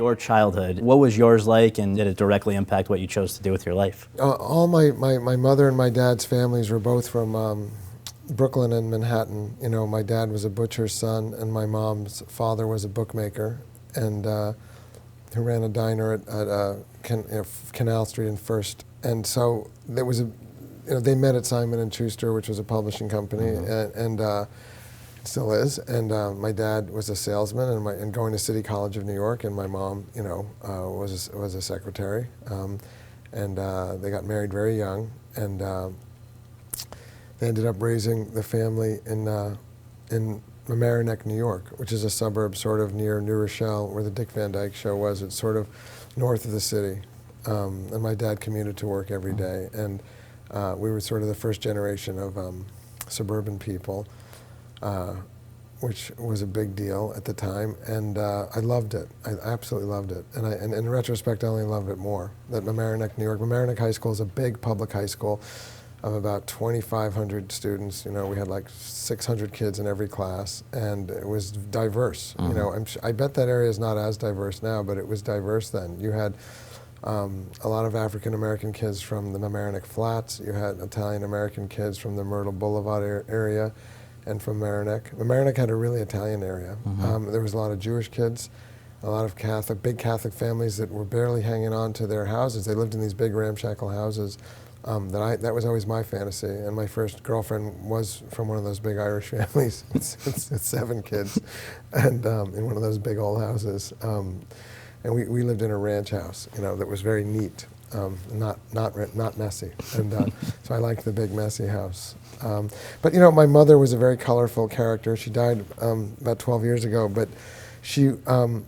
your childhood. What was yours like, and did it directly impact what you chose to do with your life? All my mother and my dad's families were both from Brooklyn and Manhattan. You know, my dad was a butcher's son, and my mom's father was a bookmaker, and who ran a diner at Canal Street and First. And so there was they met at Simon & Schuster, which was a publishing company, and still is. And my dad was a salesman, and going to City College of New York, and my mom, was a secretary. And they got married very young, and they ended up raising the family in Mamaroneck, New York, which is a suburb sort of near New Rochelle, where the Dick Van Dyke Show was. It's sort of north of the city. And my dad commuted to work every day, and we were sort of the first generation of suburban people, which was a big deal at the time, and I loved it. I absolutely loved it, and in retrospect, I only love it more. That Mamaroneck, New York, Mamaroneck High School is a big public high school of about 2,500 students. You know, we had like 600 kids in every class, and it was diverse. You know, I bet that area is not as diverse now, but it was diverse then. You had a lot of African American kids from the Mamaroneck Flats. You had Italian American kids from the Myrtle Boulevard area, and from Mamaroneck. Mamaroneck had a really Italian area. There was a lot of Jewish kids, a lot of big Catholic families that were barely hanging on to their houses. They lived in these big ramshackle houses. That was always my fantasy, and my first girlfriend was from one of those big Irish families. It's 7 kids, and in one of those big old houses. And we lived in a ranch house, that was very neat, not messy. And so I liked the big messy house. But my mother was a very colorful character. She died about 12 years ago, but she, a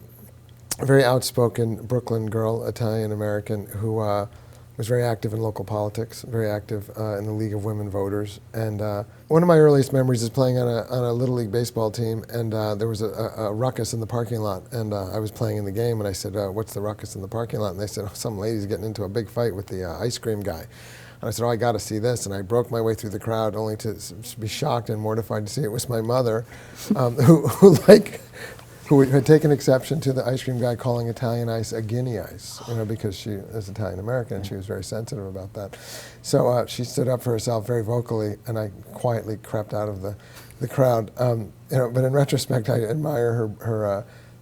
very outspoken Brooklyn girl, Italian American, who was very active in local politics, very active in the League of Women Voters. And one of my earliest memories is playing on a Little League baseball team, and there was a ruckus in the parking lot, and I was playing in the game, and I said, what's the ruckus in the parking lot? And they said, oh, some lady's getting into a big fight with the ice cream guy. And I said, oh, I got to see this. And I broke my way through the crowd, only to be shocked and mortified to see it was my mother, who had taken exception to the ice cream guy calling Italian ice a guinea ice, because she is Italian American, and she was very sensitive about that. So she stood up for herself very vocally, and I quietly crept out of the crowd. But in retrospect, I admire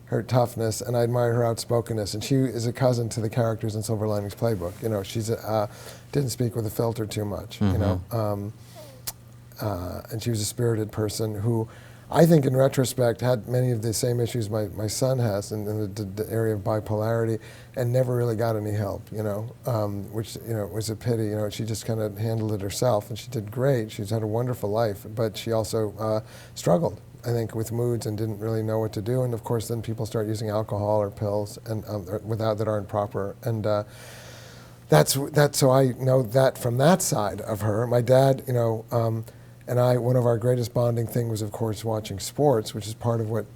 her toughness, and I admire her outspokenness. And she is a cousin to the characters in Silver Linings Playbook. She's didn't speak with a filter too much. And she was a spirited person who, I think in retrospect, had many of the same issues my son has in the area of bipolarity, and never really got any help, which was a pity. She just kind of handled it herself, and she did great. She's had a wonderful life, but she also struggled, I think, with moods and didn't really know what to do. And of course, then people start using alcohol or pills and that aren't proper. And that's so I know that from that side of her. My dad, and one of our greatest bonding thing was, of course, watching sports, which is part of what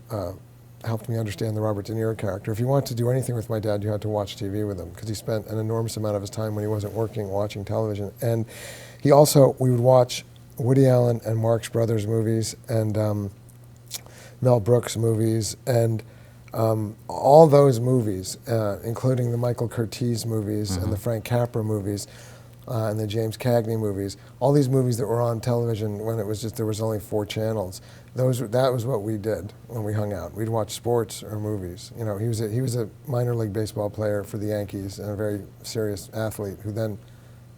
helped me understand the Robert De Niro character. If you wanted to do anything with my dad, you had to watch TV with him, because he spent an enormous amount of his time when he wasn't working watching television. And we would watch Woody Allen and Marx Brothers movies, and Mel Brooks movies, and all those movies, including the Michael Curtiz movies and the Frank Capra movies, and the James Cagney movies, all these movies that were on television when there was only 4 channels. That was what we did when we hung out. We'd watch sports or movies. He was a minor league baseball player for the Yankees and a very serious athlete who then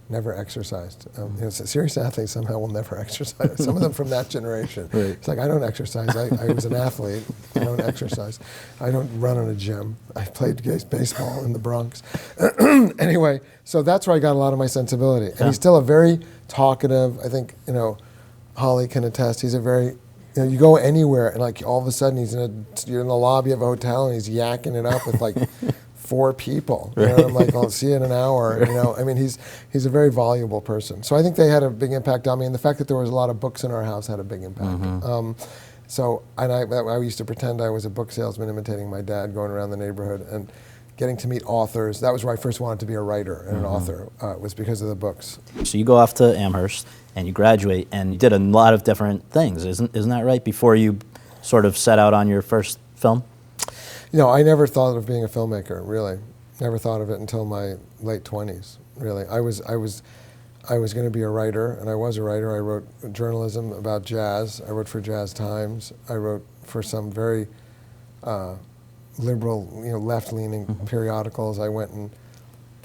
never exercised. Serious athletes somehow will never exercise. Some of them from that generation. Right. It's like, I don't exercise. I was an athlete. I don't exercise. I don't run in a gym. I played baseball in the Bronx. Anyway, so that's where I got a lot of my sensibility. And he's still a very talkative, I think, Holly can attest, he's a very, you go anywhere and like all of a sudden you're in the lobby of a hotel and he's yakking it up with like 4 people. I'm like, I'll see you in an hour. He's a very voluble person. So I think they had a big impact on me, and the fact that there was a lot of books in our house had a big impact. I used to pretend I was a book salesman imitating my dad, going around the neighborhood and getting to meet authors. That was where I first wanted to be a writer and an author, was because of the books. So you go off to Amherst and you graduate, and you did a lot of different things, isn't that right, before you sort of set out on your first film? I never thought of being a filmmaker, really. Never thought of it until my late 20s, really. I was going to be a writer, and I was a writer. I wrote journalism about jazz. I wrote for Jazz Times. I wrote for some very liberal, left-leaning periodicals. I went and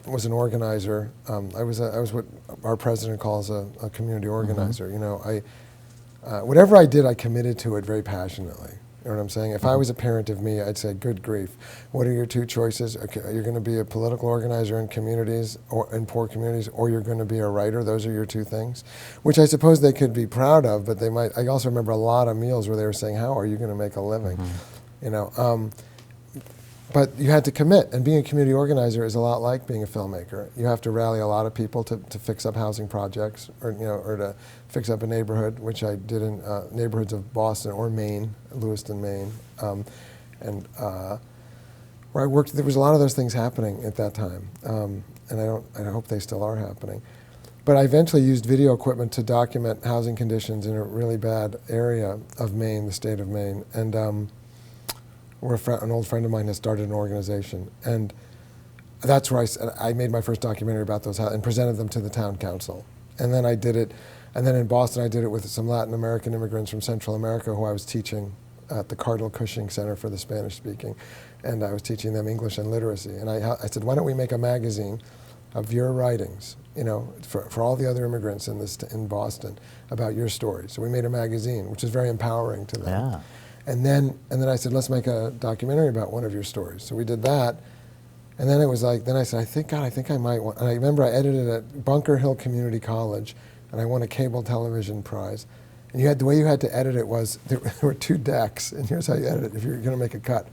was an organizer. I was what our president calls a community organizer. Whatever I did, I committed to it very passionately. You know what I'm saying? If I was a parent of me, I'd say, good grief. What are your two choices? Okay, you're going to be a political organizer in communities, or in poor communities, or you're going to be a writer. Those are your two things, which I suppose they could be proud of, but they might. I also remember a lot of meals where they were saying, how are you going to make a living? But you had to commit, and being a community organizer is a lot like being a filmmaker. You have to rally a lot of people to fix up housing projects, or to fix up a neighborhood, which I did in neighborhoods of Boston or Maine, Lewiston, Maine, where I worked. There was a lot of those things happening at that time, and I hope they still are happening. But I eventually used video equipment to document housing conditions in a really bad area of Maine, the state of Maine, and. Where an old friend of mine has started an organization, and that's where I made my first documentary about those and presented them to the town council. And then I did it, and then in Boston I did it with some Latin American immigrants from Central America who I was teaching at the Cardinal Cushing Center for the Spanish Speaking, and I was teaching them English and literacy. And I said, why don't we make a magazine of your writings, for all the other immigrants in Boston about your story. So we made a magazine, which is very empowering to them. Yeah. And then I said, let's make a documentary about one of your stories. So we did that, and then it was like, then I said, I think I might want. And I remember I edited at Bunker Hill Community College, and I won a cable television prize. And the way you had to edit it was there were two decks, and here's how you edit it if you're going to make a cut.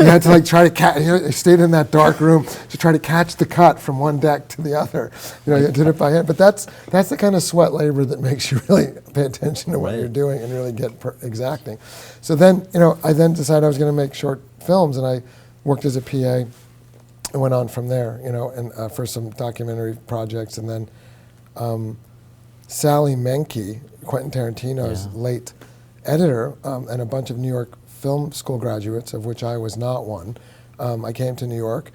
You had to try to catch. I stayed in that dark room to try to catch the cut from one deck to the other. You did it by hand. But that's the kind of sweat labor that makes you really pay attention to what you're doing and really get exacting. So then, I then decided I was going to make short films, and I worked as a PA and went on from there. And for some documentary projects, and then Sally Menke, Quentin Tarantino's late editor, and a bunch of New York film school graduates, of which I was not one. I came to New York,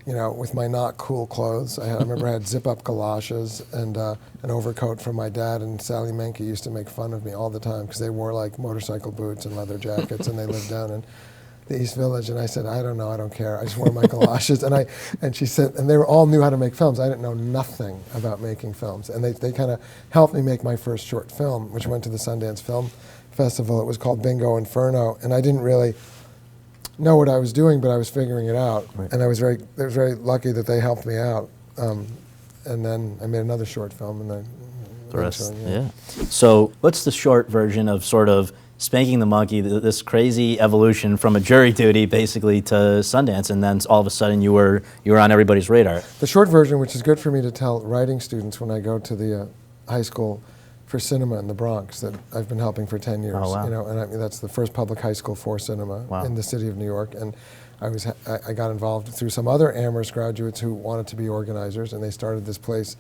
with my not cool clothes. I remember I had zip-up galoshes and an overcoat from my dad, and Sally Menke used to make fun of me all the time because they wore motorcycle boots and leather jackets, and they lived down in the East Village. And I said, I don't know, I don't care. I just wore my galoshes. And she said, and they all knew how to make films. I didn't know nothing about making films. And they kind of helped me make my first short film, which went to the Sundance Film Festival. It was called Bingo Inferno, and I didn't really know what I was doing, but I was figuring it out. Right. And I was very lucky that they helped me out. And then I made another short film, and then the rest. Yeah. So what's the short version of sort of Spanking the Monkey, this crazy evolution from a jury duty basically to Sundance, and then all of a sudden you were on everybody's radar? The short version, which is good for me to tell writing students when I go to the high school for cinema in the Bronx, that I've been helping for 10 years. Oh, wow. And that's the first public high school for cinema in the city of New York. And I got involved through some other Amherst graduates who wanted to be organizers, and they started this place.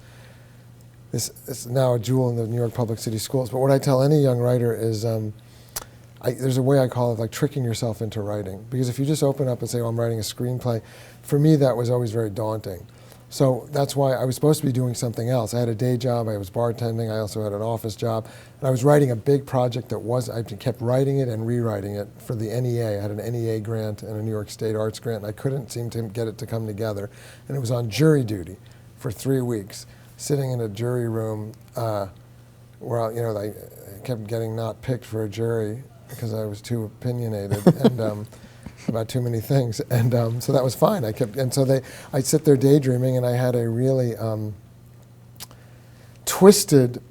It's now a jewel in the New York public city schools. But what I tell any young writer is, there's a way I call it tricking yourself into writing. Because if you just open up and say, I'm writing a screenplay, for me that was always very daunting. So that's why I was supposed to be doing something else. I had a day job, I was bartending, I also had an office job, and I was writing a big project I kept writing it and rewriting it for the NEA. I had an NEA grant and a New York State Arts grant, and I couldn't seem to get it to come together. And it was on jury duty for 3 weeks, sitting in a jury room where I kept getting not picked for a jury because I was too opinionated. And about too many things, and so that was fine. I'd sit there daydreaming, and I had a really twisted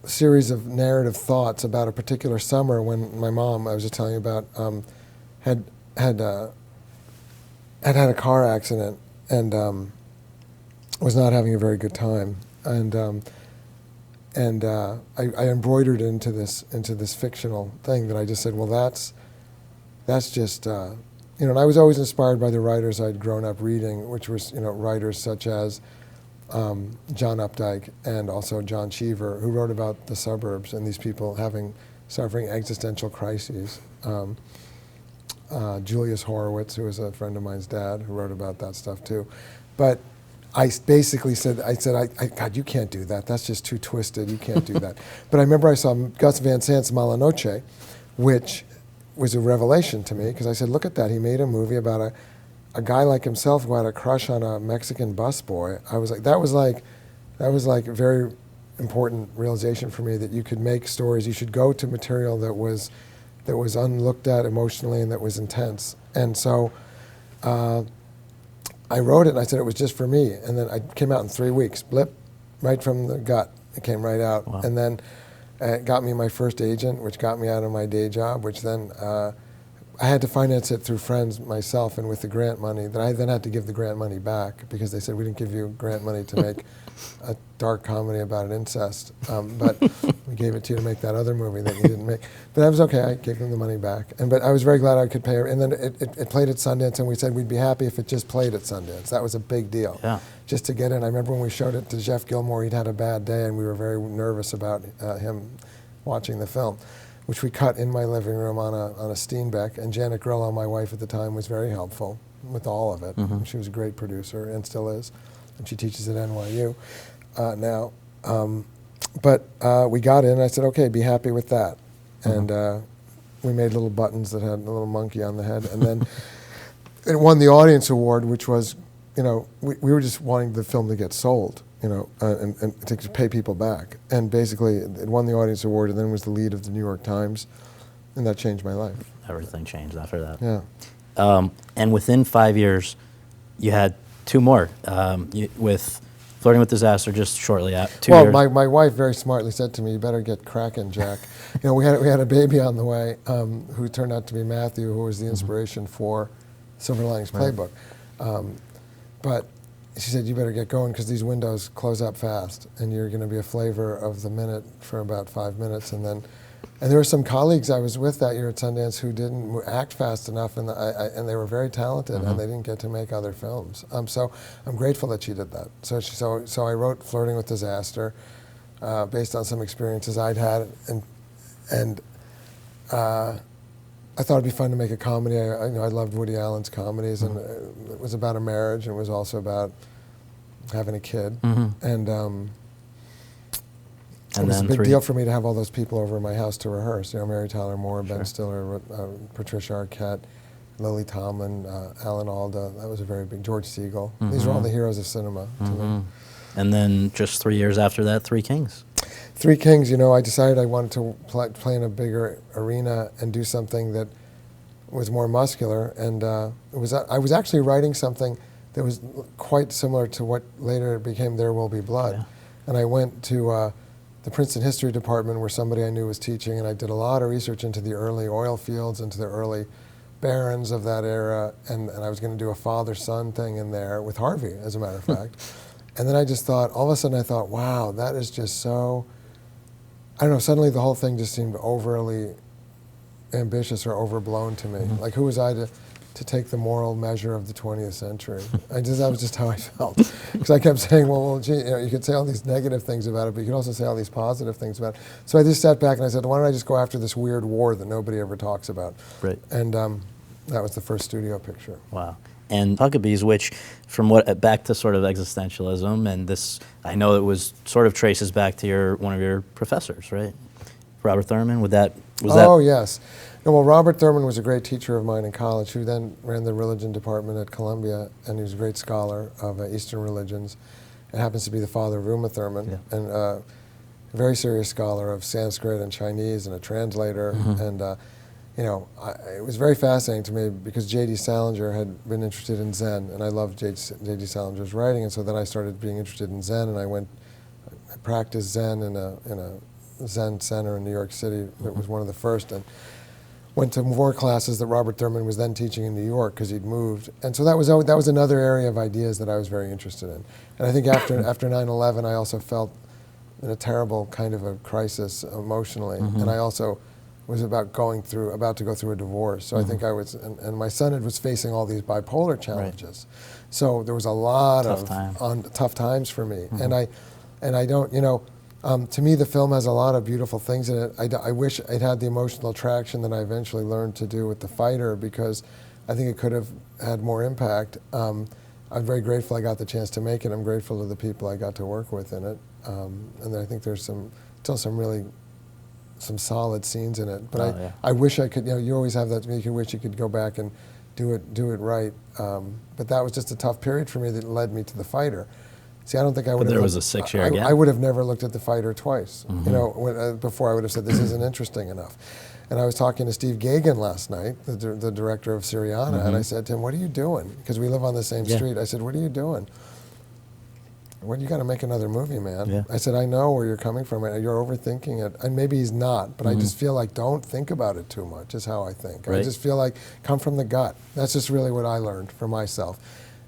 series of narrative thoughts about a particular summer when my mom, I was just telling you about, had a car accident and was not having a very good time, and I embroidered into this fictional thing that I just said, well, that's just, and I was always inspired by the writers I'd grown up reading, which was, writers such as John Updike and also John Cheever, who wrote about the suburbs and these people suffering existential crises. Julius Horowitz, who was a friend of mine's dad, who wrote about that stuff too. But I basically said, God, you can't do that. That's just too twisted. You can't do that. But I remember I saw Gus Van Sant's Mala Noche, which was a revelation to me, because I said, look at that. He made a movie about a guy like himself who had a crush on a Mexican busboy. I was like, that was like a very important realization for me, that you could make stories. You should go to material that was unlooked at emotionally and that was intense. And so I wrote it, and I said it was just for me. And then I came out in 3 weeks, blip, right from the gut. It came right out. Wow. And then it got me my first agent, which got me out of my day job, which then I had to finance it through friends myself, and with the grant money, that I then had to give the grant money back, because they said, we didn't give you grant money to make a dark comedy about an incest, but we gave it to you to make that other movie that you didn't make. But that was okay, I gave them the money back. But I was very glad I could pay her. And then it played at Sundance, and we said we'd be happy if it just played at Sundance. That was a big deal, just to get in. I remember when we showed it to Jeff Gilmore, he'd had a bad day, and we were very nervous about him watching the film, which we cut in my living room on a Steenbeck. And Janet Grillo, my wife at the time, was very helpful with all of it. Mm-hmm. She was a great producer, and still is. And she teaches at NYU now. But we got in, and I said, okay, be happy with that. Mm-hmm. And we made little buttons that had a little monkey on the head. And then it won the Audience Award, which was, we were just wanting the film to get sold, and to pay people back. And basically, it won the Audience Award, and then was the lead of the New York Times, and that changed my life. Everything changed after that. Yeah. And within 5 years, you had 2 more, with Flirting with Disaster just shortly after 2 years. Well, my wife very smartly said to me, you better get cracking, Jack. We had a baby on the way who turned out to be Matthew, who was the inspiration for Silver Linings Playbook. But she said, you better get going, because these windows close up fast, and you're going to be a flavor of the minute for about 5 minutes. And there were some colleagues I was with that year at Sundance who didn't act fast enough, and they were very talented, and they didn't get to make other films. So I'm grateful that she did that. So I wrote Flirting with Disaster based on some experiences I'd had, and I thought it'd be fun to make a comedy. I loved Woody Allen's comedies, and it was about a marriage, and it was also about having a kid. And it was a big deal for me to have all those people over at my house to rehearse. Mary Tyler Moore, Ben Stiller, Patricia Arquette, Lily Tomlin, Alan Alda. That was a very big. George Segal. These were all the heroes of cinema to me. And then just 3 years after that, Three Kings. Three Kings, I decided I wanted to play in a bigger arena and do something that was more muscular. And I was actually writing something that was quite similar to what later became There Will Be Blood. Yeah. And I went to the Princeton History Department, where somebody I knew was teaching, and I did a lot of research into the early oil fields, into the early barons of that era, and I was going to do a father-son thing in there with Harvey, as a matter of fact. And then I just thought, all of a sudden I thought, wow, that is just so, I don't know, suddenly the whole thing just seemed overly ambitious or overblown to me. Like, who was I to take the moral measure of the 20th century? That was just how I felt. Because I kept saying, well, gee, you could say all these negative things about it, but you could also say all these positive things about it. So I just sat back and I said, why don't I just go after this weird war that nobody ever talks about? Right. And that was the first studio picture. Wow. And Huckabees, which, back to sort of existentialism, and this, I know it was sort of traces back to one of your professors, right? Robert Thurman, was that? Oh, yes. No, well, Robert Thurman was a great teacher of mine in college, who then ran the religion department at Columbia, and he was a great scholar of Eastern religions. It happens to be the father of Uma Thurman, and a very serious scholar of Sanskrit and Chinese, and a translator. And it was very fascinating to me, because J.D. Salinger had been interested in Zen, and I loved J.D. Salinger's writing, and so then I started being interested in Zen, and I practiced Zen in a Zen center in New York City. It was one of the first, and went to more classes that Robert Thurman was then teaching in New York, because he'd moved. And so that was another area of ideas that I was very interested in. And I think after 9/11, I also felt in a terrible kind of a crisis emotionally, and I also was about to go through a divorce. So I think I was, and my son was facing all these bipolar challenges. Right. So there was a lot of tough times for me. And I don't, To me, the film has a lot of beautiful things in it. I wish it had the emotional attraction that I eventually learned to do with The Fighter, because I think it could have had more impact. I'm very grateful I got the chance to make it. I'm grateful to the people I got to work with in it. And I think there's still some solid scenes in it. But I wish I could, you always have that, you wish you could go back and do it right. But that was just a tough period for me that led me to The Fighter. See, I don't think I would have. There was a 6-year gap. I would have never looked at The Fighter twice. Before I would have said, this isn't interesting enough. And I was talking to Steve Gagin last night, the director of Syriana, and I said to him, what are you doing? Because we live on the same street. I said, what are you doing? Well, you got to make another movie, man. Yeah. I said, I know where you're coming from. You're overthinking it. And maybe he's not, but I just feel like don't think about it too much is how I think. Right. I just feel like come from the gut. That's just really what I learned for myself.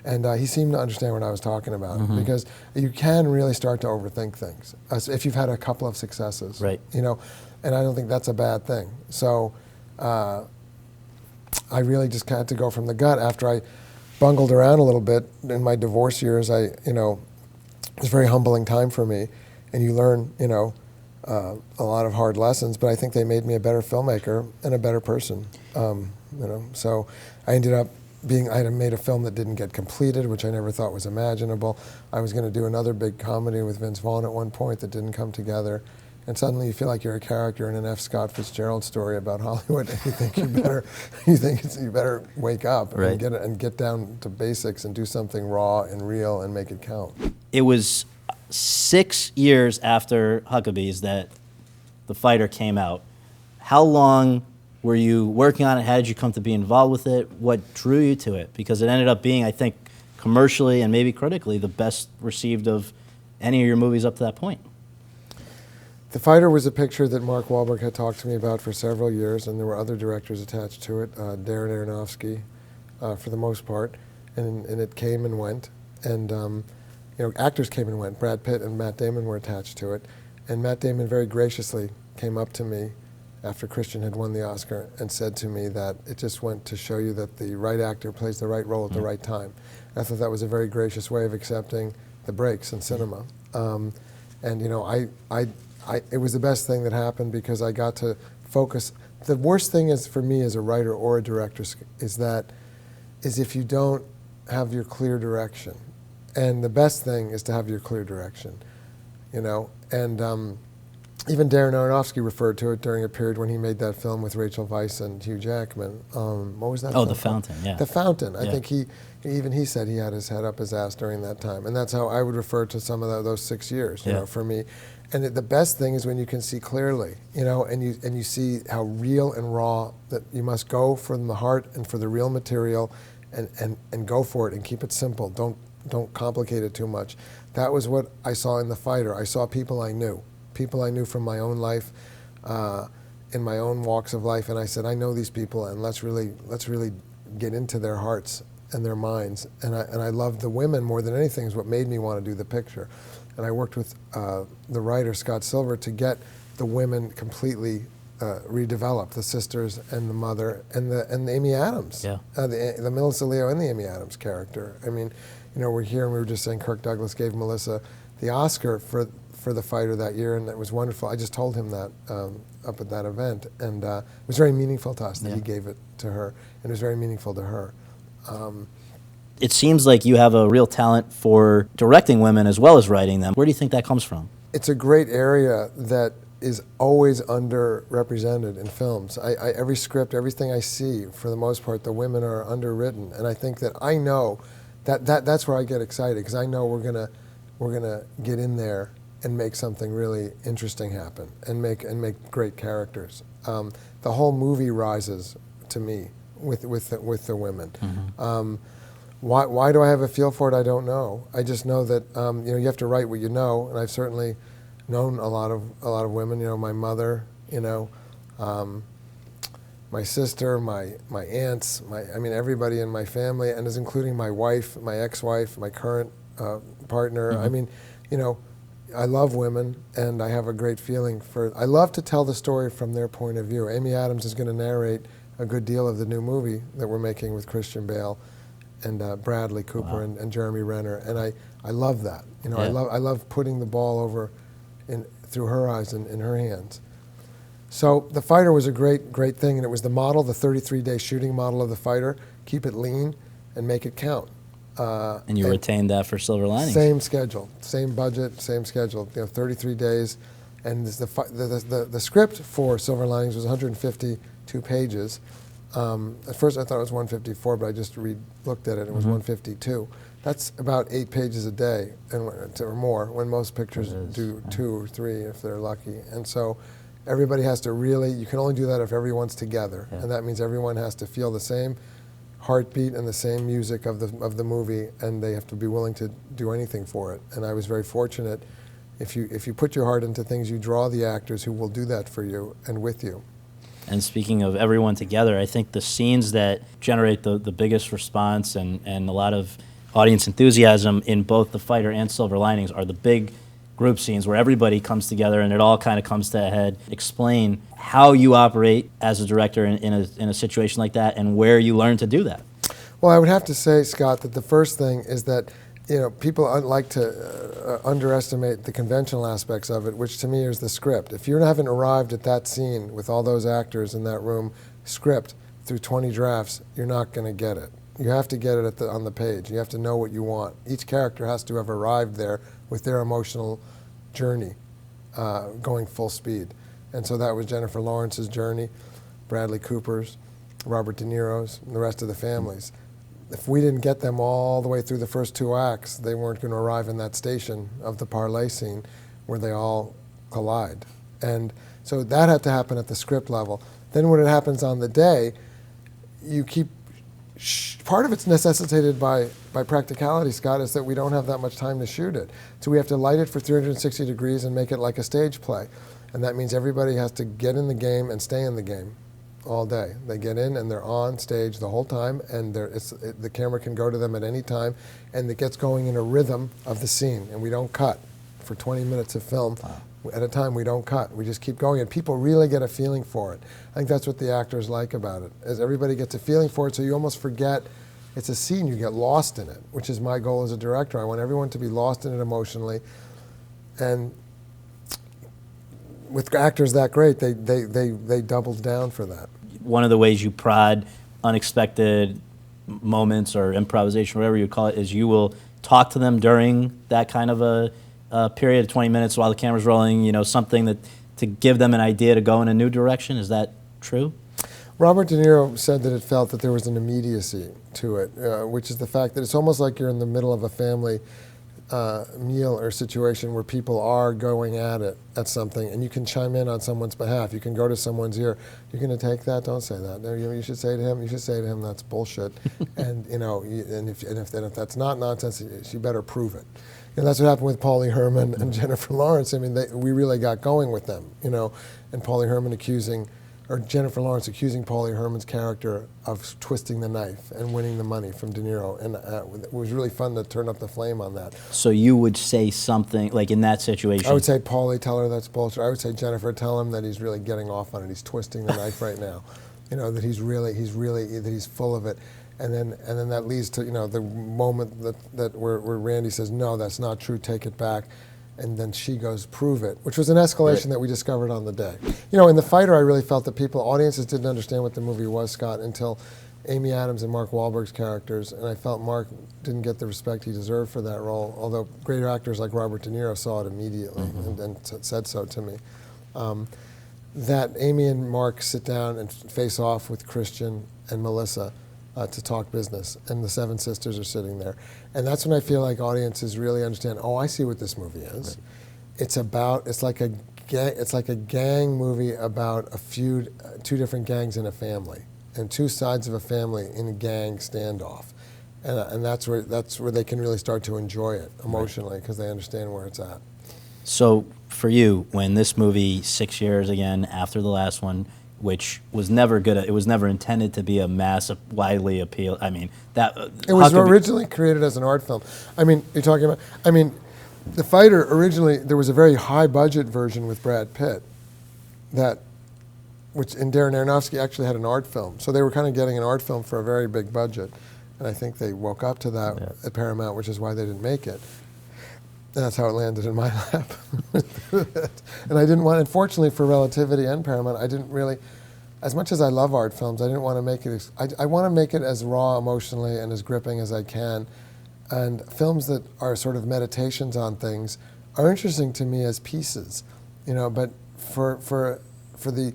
And he seemed to understand what I was talking about, because you can really start to overthink things if you've had a couple of successes. Right. And I don't think that's a bad thing. So I really just had to go from the gut. After I bungled around a little bit in my divorce years, it was a very humbling time for me. And you learn, a lot of hard lessons, but I think they made me a better filmmaker and a better person. So I ended up I had made a film that didn't get completed, which I never thought was imaginable. I was going to do another big comedy with Vince Vaughn at one point that didn't come together. And suddenly you feel like you're a character in an F. Scott Fitzgerald story about Hollywood, and you think you better wake up and get down to basics and do something raw and real and make it count. It was 6 years after Huckabees that The Fighter came out. How long were you working on it? How did you come to be involved with it? What drew you to it? Because it ended up being, I think, commercially and maybe critically, the best received of any of your movies up to that point. The Fighter was a picture that Mark Wahlberg had talked to me about for several years, and there were other directors attached to it, Darren Aronofsky, for the most part, and it came and went. And actors came and went. Brad Pitt and Matt Damon were attached to it, and Matt Damon very graciously came up to me after Christian had won the Oscar and said to me that it just went to show you that the right actor plays the right role at the right time. And I thought that was a very gracious way of accepting the breaks in cinema. It was the best thing that happened because I got to focus. The worst thing is for me as a writer or a director is if you don't have your clear direction. And the best thing is to have your clear direction, even Darren Aronofsky referred to it during a period when he made that film with Rachel Weisz and Hugh Jackman. What was that film? The Fountain, yeah. The Fountain. I think he said he had his head up his ass during that time. And that's how I would refer to some of those 6 years, for me. And the best thing is when you can see clearly, and you see how real and raw that you must go from the heart and for the real material and go for it and keep it simple. Don't complicate it too much. That was what I saw in The Fighter. I saw people I knew from my own life, in my own walks of life, and I said, I know these people, and let's really get into their hearts and their minds. And I loved the women more than anything is what made me want to do the picture. And I worked with the writer Scott Silver to get the women completely redeveloped, the sisters and the mother and Amy Adams, the Melissa Leo and the Amy Adams character. I mean, we're here and we were just saying Kirk Douglas gave Melissa the Oscar for The Fighter that year, and it was wonderful. I just told him that up at that event, and it was very meaningful to us that he gave it to her, and it was very meaningful to her. It seems like you have a real talent for directing women as well as writing them. Where do you think that comes from? It's a great area that is always underrepresented in films. Every script, everything I see, for the most part, the women are underwritten, and I think that I know that's where I get excited, because I know we're gonna get in there and make something really interesting happen, and make great characters. The whole movie rises to me with the women. Why do I have a feel for it? I don't know. I just know that you have to write what you know, and I've certainly known a lot of women. My mother, my sister, my aunts, everybody in my family, and as including my wife, my ex-wife, my current partner. I mean, I love women, and I have a great feeling I love to tell the story from their point of view. Amy Adams is going to narrate a good deal of the new movie that we're making with Christian Bale and Bradley Cooper and Jeremy Renner, and I love that. I love putting the ball over through her eyes and in her hands. So the fighter was a great thing, and it was the model, the 33-day shooting model of the fighter. Keep it lean and make it count. And you retained that for Silver Linings. Same schedule, same budget, same schedule. 33 days, and the script for Silver Linings was 152 pages. At first I thought it was 154, but I just looked at it. It was 152. That's about 8 pages a day, or more, when most pictures do 2 or 3 if they're lucky. And so everybody has to really, you can only do that if everyone's together. Yeah. And that means everyone has to feel the same heartbeat and the same music of the movie, and they have to be willing to do anything for it. And I was very fortunate. If you put your heart into things, you draw the actors who will do that for you and with you. And speaking of everyone together, I think the scenes that generate the biggest response and a lot of audience enthusiasm in both The Fighter and Silver Linings are the big group scenes where everybody comes together and it all kind of comes to a head. Explain how you operate as a director in a situation like that and where you learn to do that. Well, I would have to say, Scott, that the first thing is that people like to underestimate the conventional aspects of it, which to me is the script. If you haven't arrived at that scene with all those actors in that room, script through 20 drafts, you're not going to get it. You have to get it on the page. You have to know what you want. Each character has to have arrived there with their emotional journey going full speed. And so that was Jennifer Lawrence's journey, Bradley Cooper's, Robert De Niro's, and the rest of the families. If we didn't get them all the way through the first 2 acts, they weren't going to arrive in that station of the parlay scene where they all collide. And so that had to happen at the script level. Then when it happens on the day, you keep, part of it's necessitated by practicality, Scott, is that we don't have that much time to shoot it. So we have to light it for 360 degrees and make it like a stage play. And that means everybody has to get in the game and stay in the game all day. They get in and they're on stage the whole time, and the camera can go to them at any time, and it gets going in a rhythm of the scene, and we don't cut. For 20 minutes of film at a time, we don't cut. We just keep going, and people really get a feeling for it. I think that's what the actors like about it, is everybody gets a feeling for it, so you almost forget it's a scene, you get lost in it, which is my goal as a director. I want everyone to be lost in it emotionally, and with actors that great, they doubled down for that. One of the ways you prod unexpected moments or improvisation, whatever you call it, is you will talk to them during that kind of a period of 20 minutes while the camera's rolling, something to give them an idea to go in a new direction. Is that true? Robert De Niro said that it felt that there was an immediacy to it, which is the fact that it's almost like you're in the middle of a family meal or situation where people are going at something, and you can chime in on someone's behalf. You can go to someone's ear. You're going to take that? Don't say that. No, you should say to him. You should say to him, that's bullshit. And if that's not nonsense, you better prove it. And that's what happened with Paulie Herman and Jennifer Lawrence. I mean, we really got going with them, and Paulie Herman Jennifer Lawrence accusing Paulie Herman's character of twisting the knife and winning the money from De Niro. And it was really fun to turn up the flame on that. So you would say something, like in that situation? I would say, Paulie, tell her that's bullshit. I would say, Jennifer, tell him that he's really getting off on it. He's twisting the knife right now. That he's full of it. And then that leads to, the moment where Randy says, no, that's not true, take it back. And then she goes, prove it, which was an escalation that we discovered on the day. In The Fighter, I really felt that audiences didn't understand what the movie was, Scott, until Amy Adams and Mark Wahlberg's characters, and I felt Mark didn't get the respect he deserved for that role, although greater actors like Robert De Niro saw it immediately and said so to me. That Amy and Mark sit down and face off with Christian and Melissa to talk business, and the Seven Sisters are sitting there. And that's when I feel like audiences really understand, oh, I see what this movie is. Right. It's like a gang movie about a feud, 2 different gangs in a family, and 2 sides of a family in a gang standoff. And that's where they can really start to enjoy it emotionally, because they understand where it's at. So for you, when this movie, 6 years again after the last one, which was never good. It was never intended to be a massive, widely appeal. I mean, it was originally created as an art film. I mean, you're talking about. I mean, The Fighter originally, there was a very high budget version with Brad Pitt, and Darren Aronofsky actually had an art film. So they were kind of getting an art film for a very big budget, and I think they woke up to that at Paramount, which is why they didn't make it. that's how it landed in my lap. And I didn't want, unfortunately for Relativity and Paramount, I didn't really, as much as I love art films, I didn't want to make it, I want to make it as raw emotionally and as gripping as I can. And films that are sort of meditations on things are interesting to me as pieces, you know, but for the,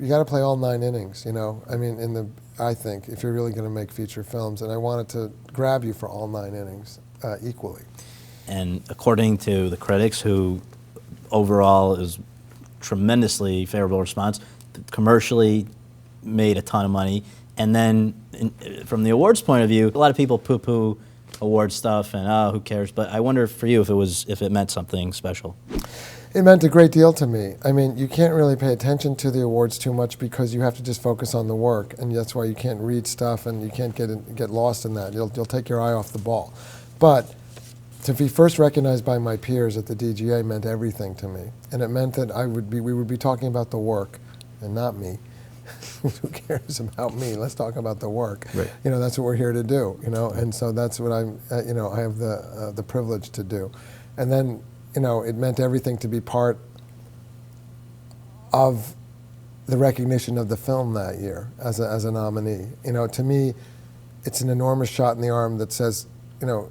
you got to play all 9 innings, you know. I mean, I think, if you're really going to make feature films, and I wanted to grab you for all 9 innings equally. And according to the critics, who overall is tremendously favorable response, commercially made a ton of money, and then from the awards point of view, a lot of people poo-poo award stuff and who cares? But I wonder for you if it meant something special. It meant a great deal to me. I mean, you can't really pay attention to the awards too much because you have to just focus on the work, and that's why you can't read stuff and you can't get lost in that. You'll take your eye off the ball. But to be first recognized by my peers at the DGA meant everything to me, and it meant that we would be talking about the work and not me. Who cares about me? Let's talk about the work. Right. You know, that's what we're here to do. You know, and so that's what I'm. You know, I have the privilege to do, and then, you know, it meant everything to be part of the recognition of the film that year as a nominee. You know, to me, it's an enormous shot in the arm that says, you know,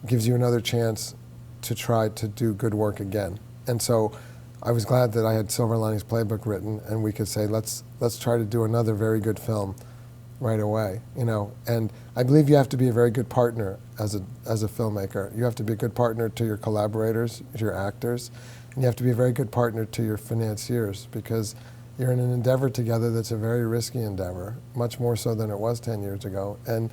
gives you another chance to try to do good work again. And so I was glad that I had Silver Linings Playbook written, and we could say, let's try to do another very good film right away, you know. And I believe you have to be a very good partner as a filmmaker. You have to be a good partner to your collaborators, to your actors, and you have to be a very good partner to your financiers, because you're in an endeavor together that's a very risky endeavor, much more so than it was 10 years ago. And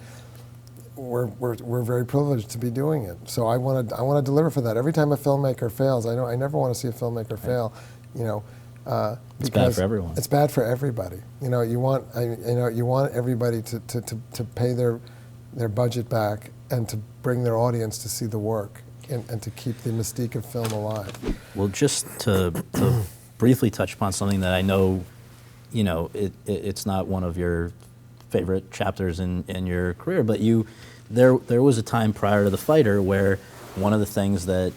we're very privileged to be doing it. So I want to deliver for that. Every time a filmmaker fails, I never want to see a filmmaker fail, you know. It's bad for everyone. It's bad for everybody. You know, you want everybody to pay their budget back and to bring their audience to see the work and to keep the mystique of film alive. Well, just to briefly touch upon something that I know, you know, it's not one of your favorite chapters in your career, but there was a time prior to The Fighter where one of the things that,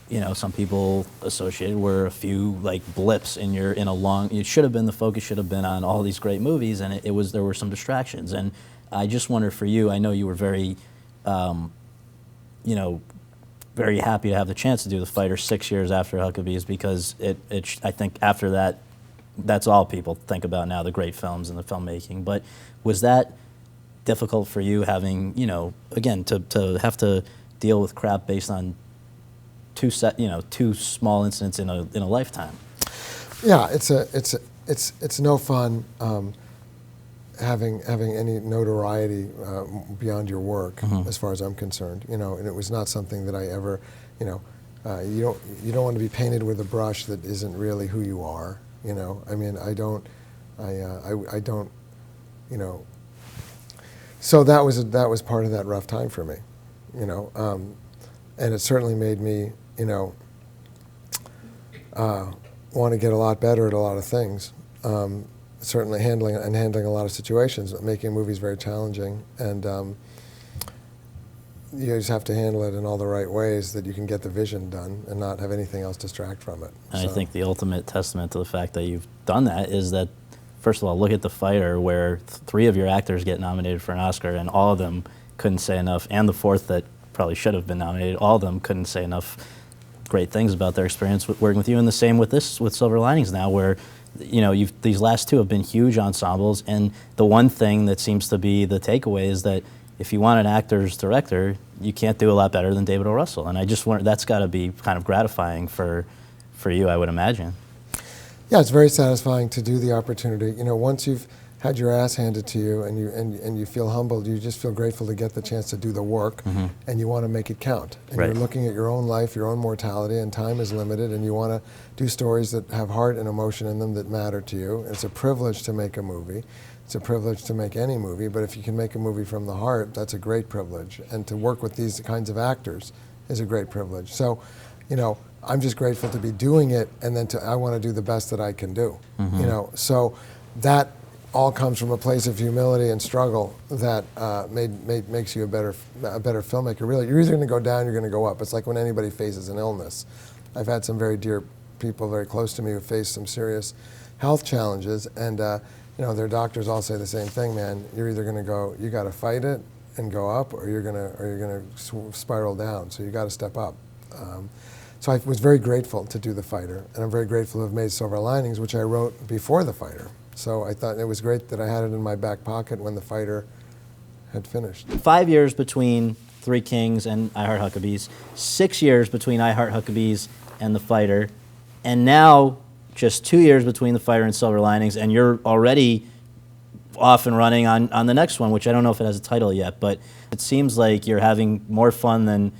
you know, some people associated were a few like blips in a long. It should have been, the focus should have been on all these great movies, and there were some distractions. And I just wonder for you, I know you were very, you know, very happy to have the chance to do The Fighter 6 years after Huckabees, because I think after that, that's all people think about now, the great films and the filmmaking. But was that difficult for you, having, you know, again, to have to deal with crap based on two small incidents in a lifetime? Yeah, it's no fun having any notoriety beyond your work, as far as I'm concerned. You know, and it was not something that I ever, you know, you don't want to be painted with a brush that isn't really who you are. You know, I mean, I don't, you know. So that was part of that rough time for me, you know, and it certainly made me, you know, want to get a lot better at a lot of things. Certainly handling a lot of situations. Making movies very challenging, and you just have to handle it in all the right ways that you can get the vision done and not have anything else distract from it. And I think the ultimate testament to the fact that you've done that is that, first of all, look at The Fighter, where 3 of your actors get nominated for an Oscar, and all of them couldn't say enough, and the 4th that probably should have been nominated, all of them couldn't say enough great things about their experience working with you. And the same with Silver Linings now, where, you know, these last 2 have been huge ensembles, and the one thing that seems to be the takeaway is that if you want an actor's director, you can't do a lot better than David O. Russell. And I just wonder, that's got to be kind of gratifying for you, I would imagine. Yeah, it's very satisfying to do the opportunity. You know, once you've had your ass handed to you and you feel humbled, you just feel grateful to get the chance to do the work, and you want to make it count. And Right. You're looking at your own life, your own mortality, and time is limited, and you want to do stories that have heart and emotion in them that matter to you. It's a privilege to make a movie. It's a privilege to make any movie, but if you can make a movie from the heart, that's a great privilege. And to work with these kinds of actors is a great privilege. So, you know, I'm just grateful to be doing it, and then I want to do the best that I can do. You know, so that all comes from a place of humility and struggle that makes you a better filmmaker. Really, you're either going to go down, you're going to go up. It's like when anybody faces an illness. I've had some very dear people very close to me who faced some serious health challenges, and their doctors all say the same thing, man. You're either going to go, you got to fight it and go up, or you're going to spiral down. So you got to step up. So I was very grateful to do The Fighter, and I'm very grateful to have made Silver Linings, which I wrote before The Fighter. So I thought it was great that I had it in my back pocket when The Fighter had finished. 5 years between Three Kings and I Heart Huckabees, 6 years between I Heart Huckabees and The Fighter, and now just 2 years between The Fighter and Silver Linings, and you're already off and running on the next one, which I don't know if it has a title yet, but it seems like you're having more fun than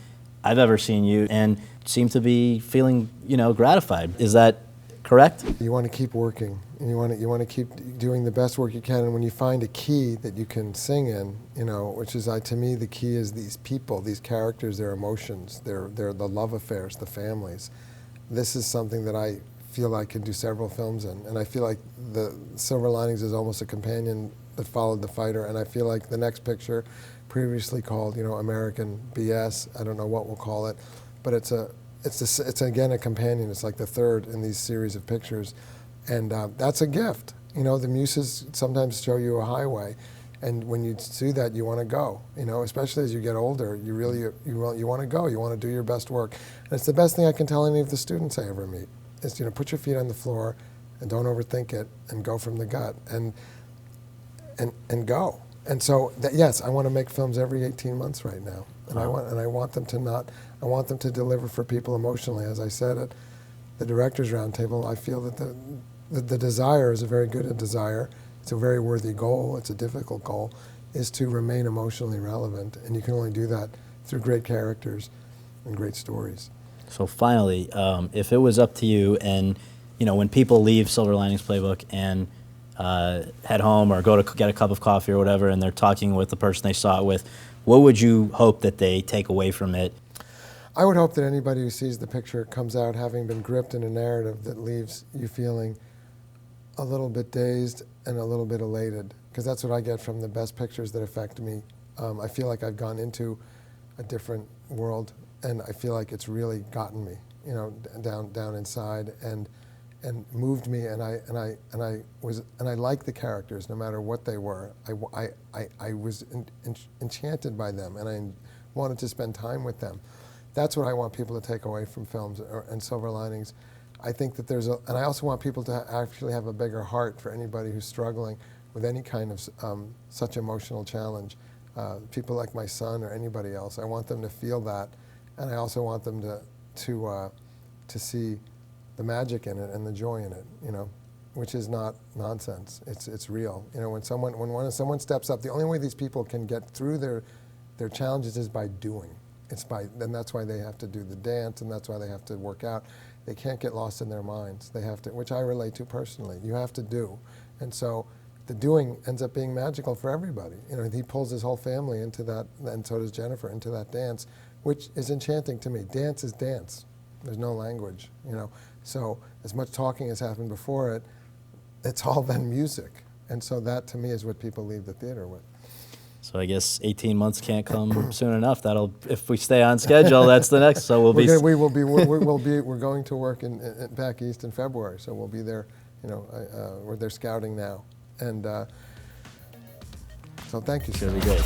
I've ever seen you, and seem to be feeling, gratified. Is that correct? You want to keep working, and you want to keep doing the best work you can. And when you find a key that you can sing in, which is to me the key is these people, these characters, their emotions, their the love affairs, the families. This is something that I feel I can do several films in, and I feel like the Silver Linings is almost a companion that followed The Fighter, and I feel like the next picture, previously called American BS, I don't know what we'll call it, but it's again a companion. It's like the third in these series of pictures, and that's a gift. The muses sometimes show you a highway, and when you see that, you want to go. Especially as you get older, you want to go. You want to do your best work, and it's the best thing I can tell any of the students I ever meet is put your feet on the floor, and don't overthink it, and go from the gut, and go. And so yes, I want to make films every 18 months right now. And I want them to deliver for people emotionally. As I said at the Directors Roundtable, I feel that the desire is a very good desire. It's a very worthy goal. It's a difficult goal, is to remain emotionally relevant. And you can only do that through great characters and great stories. So finally, if it was up to you, and when people leave Silver Linings Playbook and head home or go to get a cup of coffee or whatever, and they're talking with the person they saw it with, what would you hope that they take away from it? I would hope that anybody who sees the picture comes out having been gripped in a narrative that leaves you feeling a little bit dazed and a little bit elated, because that's what I get from the best pictures that affect me. I feel like I've gone into a different world, and I feel like it's really gotten me, down inside, and moved me, and I liked the characters no matter what they were. I was enchanted by them, and I wanted to spend time with them. That's what I want people to take away from films and Silver Linings. I think that and I also want people to actually have a bigger heart for anybody who's struggling with any kind of such emotional challenge. People like my son or anybody else. I want them to feel that, and I also want them to see the magic in it and the joy in it, which is not nonsense. It's real. When someone steps up, the only way these people can get through their challenges is by doing. And that's why they have to do the dance, and that's why they have to work out. They can't get lost in their minds. They have to, which I relate to personally. You have to do, and so the doing ends up being magical for everybody. He pulls his whole family into that, and so does Jennifer, into that dance, which is enchanting to me. Dance is dance. There's no language, So as much talking has happened before it, it's all then music. And so that, to me, is what people leave the theater with. So I guess 18 months can't come soon enough. If we stay on schedule, that's the next. So we're going to work back east in February. So we'll be there. Where they're scouting now. And so thank you. Should be good.